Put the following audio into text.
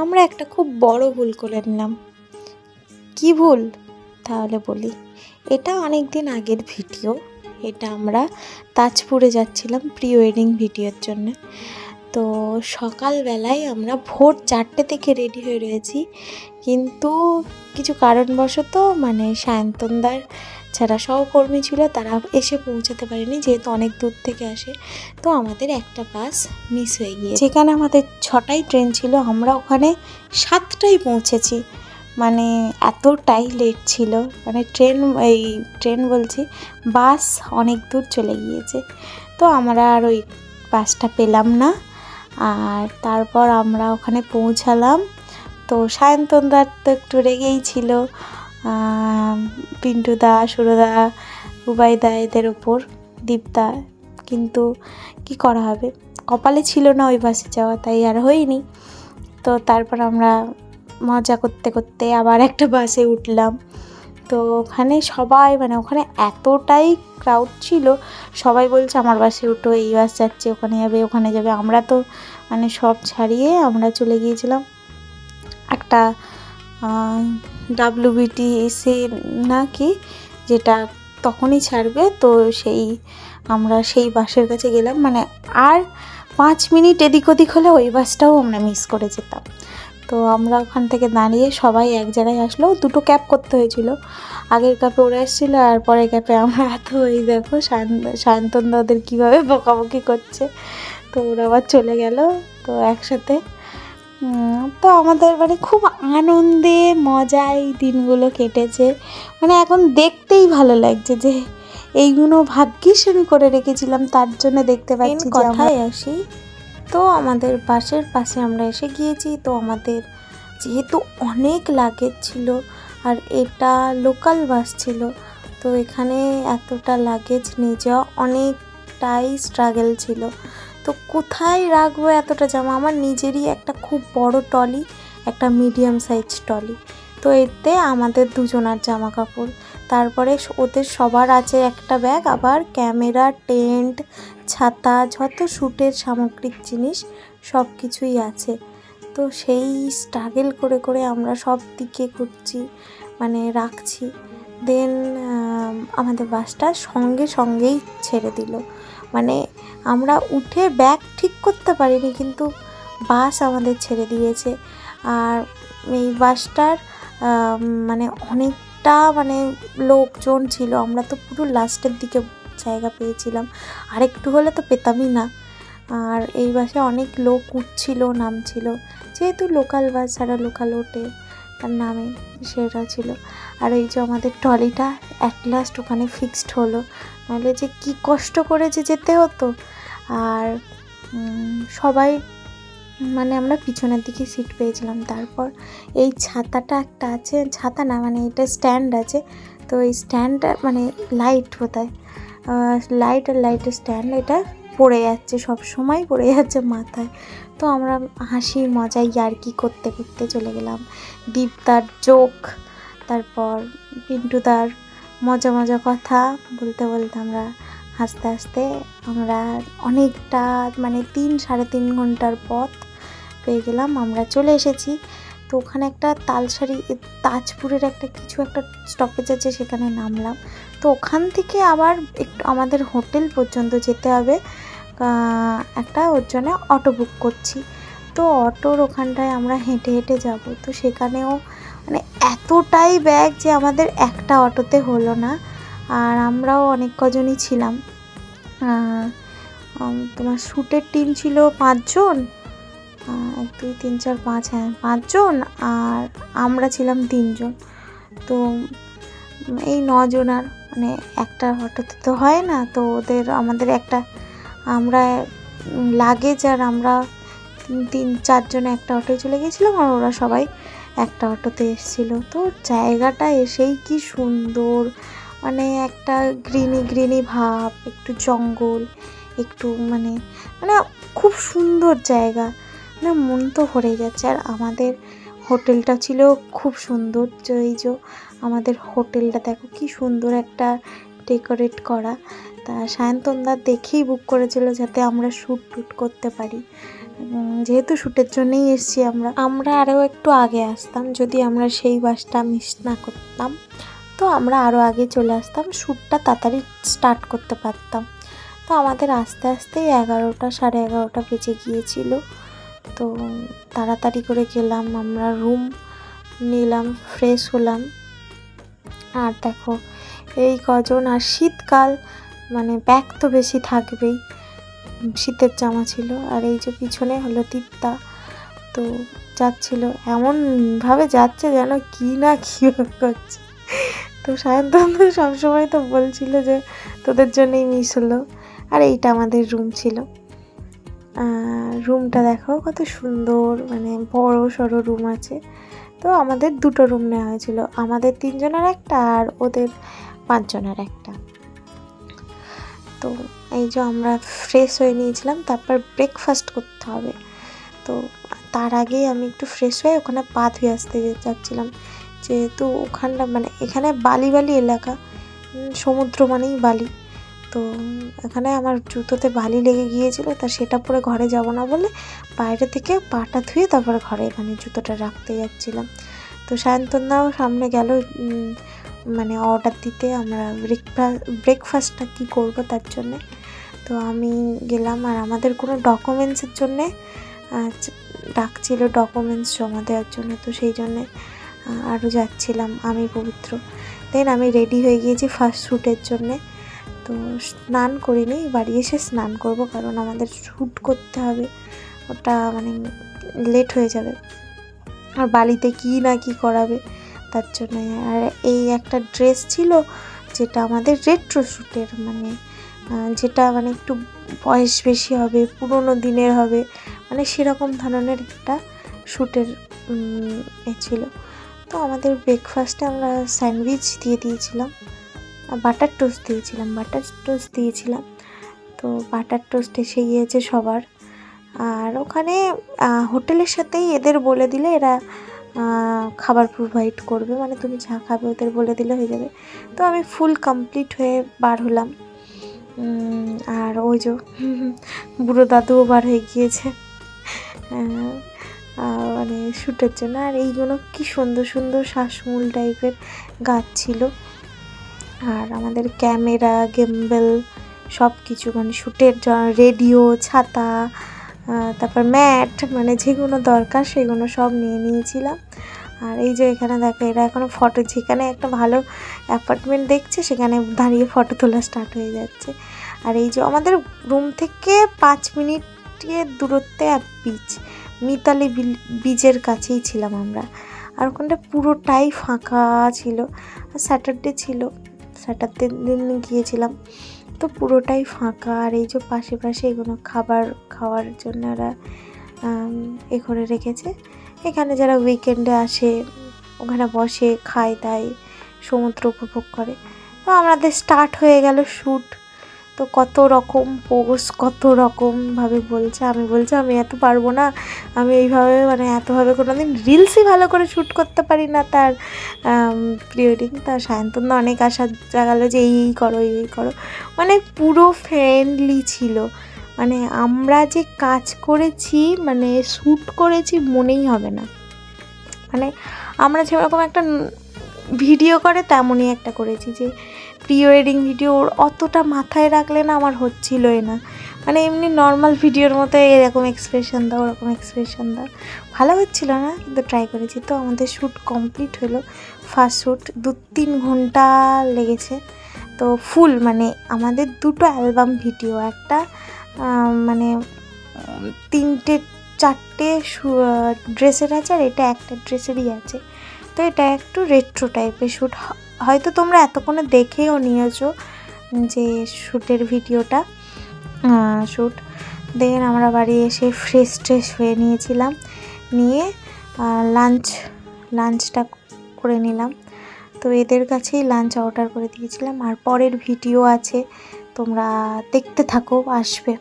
আমরা একটা খুব বড় ভুল করে নিলাম। কি ভুল তাহলে বলি, এটা অনেক দিন আগের ভিডিও। এটা আমরা তাজপুরে যাচ্ছিলাম প্রি ওয়েডিং ভিডিওর জন্য। তো সকালবেলায় আমরা ভোর 4টে থেকে রেডি হয়ে রয়েছি, কিন্তু কিছু কারণবশত মানে সায়ন্তনদার যারা সহকর্মী ছিল তারা এসে পৌঁছাতে পারেনি, যেহেতু অনেক দূর থেকে আসে। তো আমাদের একটা বাস মিস হয়ে গিয়েছে, যেখানে আমাদের 6টায় ট্রেন ছিল, আমরা ওখানে 7টায় পৌঁছেছি। মানে এতটাই লেট ছিল, মানে ট্রেন বলছি, বাস অনেক দূর চলে গিয়েছে। তো আমরা আর ওই বাসটা পেলাম না। আর তারপর আমরা ওখানে পৌঁছালাম। তো সায়ন্তনদার তো একটু রেগেই ছিল পিন্টুদা, সুরদা, উবাইদা এদের ওপর, দীপদা, কিন্তু কি করা হবে, কপালে ছিল না ওই বাসে যাওয়া, তাই আর হয়নি। তো তারপর আমরা মজা করতে করতে আবার একটা বাসে উঠলাম। তো ওখানে সবাই মানে ওখানে এতটাই ক্রাউড ছিল, সবাই বলছে আমার বাসে উঠো, এই বাস যাচ্ছে, ওখানে যাবে ওখানে যাবে। আমরা তো মানে সব ছাড়িয়ে আমরা চলে গিয়েছিলাম একটা WBTC না কি, যেটা তখনই ছাড়বে। তো আমরা সেই বাসের কাছে গেলাম, মানে আর 5 মিনিট এদিক ওদিক হলে ওই বাসটাও আমরা মিস করে যেতাম। তো আমরা ওখান থেকে দাঁড়িয়ে সবাই এক জায়গায় আসলো। 2টো ক্যাব করতে হয়েছিল, আগের ক্যাপে ওরা এসেছিলো আর পরের ক্যাপে আমরা। তো এই দেখো সায়ন্তনদা ওদের কীভাবে বকাবকি করছে। তো ওরা আবার চলে গেল, তো একসাথে। তো আমাদের মানে খুব আনন্দে মজায় দিনগুলো কেটেছে। মানে এখন দেখতেই ভালো লাগছে যে এইগুলো ভাগ্যিস আমি করে রেখেছিলাম, তার জন্য দেখতে পাচ্ছি। কথায় আসি, তো আমাদের বাসের পাশে আমরা এসে গিয়েছি। তো আমাদের যেহেতু অনেক লাগেজ ছিল আর এটা লোকাল বাস ছিল, তো এখানে এতটা লাগেজ নিয়ে যাওয়া অনেকটাই স্ট্রাগল ছিল। তো কোথায় রাখবো এতটা জামা, আমার নিজেরই একটা খুব বড় ট্রলি, একটা মিডিয়াম সাইজ ট্রলি। তো এতে আমাদের দুজনার জামা কাপড়, তারপরে ওদের সবার আছে একটা ব্যাগ, আবার ক্যামেরা, টেন্ট, ছাতা, যত শ্যুটের সামগ্রিক জিনিস সব কিছুই আছে। তো সেই স্ট্রাগল করে করে আমরা সব দিকে ঘুরছি, মানে রাখছি। দেন আমাদের বাসটা সঙ্গেই ছেড়ে দিল। মানে আমরা উঠে ব্যাগ ঠিক করতে পারিনি, কিন্তু বাস আমাদের ছেড়ে দিয়েছে। আর এই বাসটার মানে অনেকটা মানে লোকজন ছিল, আমরা তো পুরো লাস্টের দিকে জায়গা পেয়েছিলাম, আর একটু হলে তো পেতামই না। আর এই বাসে অনেক লোক উঠছিল নামছিল, যেহেতু লোকাল বাস, যারা লোকাল ওঠে তার নামে সেটা ছিল। আর এই যে আমাদের ট্রলিটা অ্যাট লাস্ট ওখানে ফিক্সড হলো, নাহলে যে কি কষ্ট করে যে যেতে হতো। আর সবাই মানে আমরা পিছনের দিকে সিট পেয়েছিলাম। তারপর এই ছাতাটা একটা আছে, ছাতা না মানে এটা স্ট্যান্ড আছে। তো এই স্ট্যান্ডটা মানে লাইট বোধহয়, লাইট আর লাইটের স্ট্যান্ড, এটা পড়ে যাচ্ছে, সব সময় পড়ে যাচ্ছে মাথায়। তো আমরা হাসি মজা ইয়ার্কি করতে করতে চলে গেলাম। দীপদার জোক, তারপর পিন্টুদার মজা মজা কথা বলতে বলতে আমরা হাসতে হাসতে আমরা অনেকটা মানে 3-3.5 ঘন্টার পথ পেয়ে গেলাম, আমরা চলে এসেছি। তো ওখানে একটা তাজপুরের একটা স্টপেজ আছে, সেখানে নামলাম। তো ওখান থেকে আবার একটু আমাদের হোটেল পর্যন্ত যেতে হবে, একটা ওর জন্য অটো বুক করছি। তো অটোর ওখানটায় আমরা হেঁটে হেঁটে যাব। তো সেখানেও মানে এতটাই ব্যাগ যে আমাদের একটা অটোতে হলো না। আর আমরাও অনেক কজনই ছিলাম, তোমার শ্যুটের টিম ছিল 5 জন, 1 2 3 4 5, হ্যাঁ 5 জন, আর আমরা ছিলাম 3 জন। তো এই 9 জনার মানে একটা অটোতে তো হয় না। তো আমাদের একটা, আমরা লাগেজ আর আমরা 3-4 জনে একটা অটোয় চলে গেছিলাম, আর ওরা সবাই একটা অটোতে এসেছিলো। তো জায়গাটা এসেই কি সুন্দর, মানে একটা গ্রিনি ভাব, একটু জঙ্গল, একটু মানে মানে খুব সুন্দর জায়গা, মানে মন তো ভরে যাচ্ছে। আর আমাদের হোটেলটা ছিল খুব সুন্দর, এই যে আমাদের হোটেলটা দেখো কি সুন্দর একটা ডেকোরেট করা। তা সায়ন্তনদা দেখেই বুক করেছিল যাতে আমরা শ্যুট করতে পারি। যেহেতু শ্যুটের জন্যই এসেছি আমরা আরও একটু আগে আসতাম, যদি আমরা সেই বাসটা মিস না করতাম তো আমরা আরও আগে চলে আসতাম, শ্যুটটা তাড়াতাড়ি স্টার্ট করতে পারতাম। তো আমাদের আস্তে আস্তেই 11টা 11:30 বেজে গিয়েছিল। তো তাড়াতাড়ি করে গেলাম, আমরা রুম নিলাম, ফ্রেশ হলাম। আর দেখো এই কজন, আর শীতকাল মানে ব্যাগ তো বেশি থাকবেই, শীতের জামা ছিল। আর এই যে পিছনে হলো দীপ্তা, তো যাচ্ছিল এমনভাবে যাচ্ছে যেন কি না কী করছে। তো সায়ন্তন সবসময় তো বলছিল যে তোদের জন্যই মিস হলো। আর এইটা আমাদের রুম ছিল। রুমটা দেখো কত সুন্দর, মানে বড় সড়ো রুম আছে। তো আমাদের 2টো রুম নেওয়া হয়েছিল, আমাদের 3 জনের একটা আর ওদের 5 জনের একটা। তো এই যে আমরা ফ্রেশ হয়ে নিয়েছিলাম, তারপর ব্রেকফাস্ট করতে হবে। তো তার আগেই আমি একটু ফ্রেশ হয়ে ওখানে পা ধুয়ে আসতে যাচ্ছিলাম, যেহেতু ওখানটা মানে এখানে বালি বালি এলাকা, সমুদ্র মানেই বালি। তো এখানে আমার জুতোতে বালি লেগে গিয়েছিল, তা সেটা পরে ঘরে যাব না বলে বাইরে থেকে পাটা ধুয়ে তারপরে ঘরে মানে জুতোটা রাখতে যাচ্ছিলাম। তো সায়ন্তনদাও সামনে গেল মানে অর্ডার দিতে, আমরা ব্রেকফাস্টটা কী করবো তার জন্যে। তো আমি গেলাম, আর আমাদের কোনো ডকুমেন্টসের জন্যে ডাকছিল, ডকুমেন্টস জমা দেওয়ার জন্য। তো সেই জন্যে আরও যাচ্ছিলাম আমি, পবিত্র। দেন আমি রেডি হয়ে গিয়েছি ফার্স্ট শ্যুটের জন্যে। তো স্নান করিনি, বাড়ি এসে স্নান করব, কারণ আমাদের শ্যুট করতে হবে, ওটা মানে লেট হয়ে যাবে। আর বালিতে কি না কি করাবে তার জন্যে। আর এই একটা ড্রেস ছিল যেটা আমাদের রেট্রো শ্যুটের, মানে যেটা মানে একটু বয়স বেশি হবে, পুরোনো দিনের হবে, মানে সেরকম ধরনের একটা শ্যুটের ছিল। তো আমাদের ব্রেকফাস্টে আমরা স্যান্ডউইচ দিয়ে দিয়েছিলাম, বাটার টোস্ট দিয়েছিলাম। তো বাটার টোস্ট এসে গিয়েছে সবার। আর ওখানে হোটেলের সাথেই এদের বলে দিলে এরা খাবার প্রোভাইড করবে, মানে তুমি যা খাবে ওদের বলে দিলে হয়ে যাবে। তো আমি ফুল কমপ্লিট হয়ে বার হলাম। আর ওই যে বুড়ো দাদুও বার হয়ে গিয়েছে মানে শ্যুটের জন্য। আর এইগুলো কি সুন্দর সুন্দর শ্বাসমূল টাইপের গাছ ছিল। আর আমাদের ক্যামেরা, গিম্বল সব কিছু, মানে শ্যুটের রেডিও, ছাতা, তারপর ম্যাট, মানে যেগুলো দরকার সেগুলো সব নিয়ে নিয়েছিলাম। আর এই যে এখানে দেখো এরা এখনও ফটো, যেখানে একটা ভালো অ্যাপার্টমেন্ট দেখছে সেখানে দাঁড়িয়ে ফটো তোলা স্টার্ট হয়ে যাচ্ছে। আর এই যে আমাদের রুম থেকে 5 মিনিটের দূরত্বে বিচ, মিতালি বিচের কাছেই ছিলাম আমরা। আর ওখানটা পুরোটাই ফাঁকা ছিল, আর স্যাটারডে ছিল, স্যাটারডে দিন গিয়েছিলাম, তো পুরোটাই ফাঁকা। আর এই যে পাশে পাশে এগুলো খাওয়ার জন্য ওরা এ করে রেখেছে। এখানে যারা উইকেন্ডে আসে ওখানে বসে খায় দায়, সমুদ্র উপভোগ করে। তো আমাদের স্টার্ট হয়ে গেল শ্যুট। তো কত রকম পোজ, কত রকমভাবে বলছে, আমি বলছি আমি এত পারবো না, আমি এইভাবে মানে এতভাবে কোনো দিন রিলসই ভালো করে শ্যুট করতে পারি না তার প্রি ওয়েডিং। তার সায়ন্তন অনেক আশা জাগালো যে এই করো এই করো, মানে পুরো ফ্রেন্ডলি ছিল। মানে আমরা যে কাজ করেছি, মানে শ্যুট করেছি মনেই হবে না, মানে আমরা যেরকম একটা ভিডিও করে তেমনই একটা করেছি, যে প্রি ওয়েডিং ভিডিও অতটা মাথায় রাখলে না আমার হচ্ছিলই না, মানে এমনি নর্মাল ভিডিওর মতো এরকম এক্সপ্রেশন দাও ওরকম এক্সপ্রেশন দাও, ভালো হচ্ছিল না, কিন্তু ট্রাই করেছি। তো আমাদের শ্যুট কমপ্লিট হলো, ফার্স্ট শ্যুট 2-3 ঘন্টা লেগেছে। তো ফুল মানে আমাদের 2টো অ্যালবাম ভিডিও, একটা মানে 3-4টে ড্রেসের আছে, আর এটা একটা ড্রেসেরই আছে। তো এটা একটু রেট্রো টাইপের শ্যুট, হয়তো তোমরা এতক্ষণে দেখেও নিয়েছো যে শ্যুটের ভিডিওটা। দেন আমরা বাড়ি এসে ফ্রেশ হয়ে নিয়েছিলাম, নিয়ে লাঞ্চটা করে নিলাম। তো এদের কাছেই লাঞ্চ অর্ডার করে দিয়েছিলাম। আর পরের ভিডিও আছে, তোমরা দেখতে থাকো, আসবে।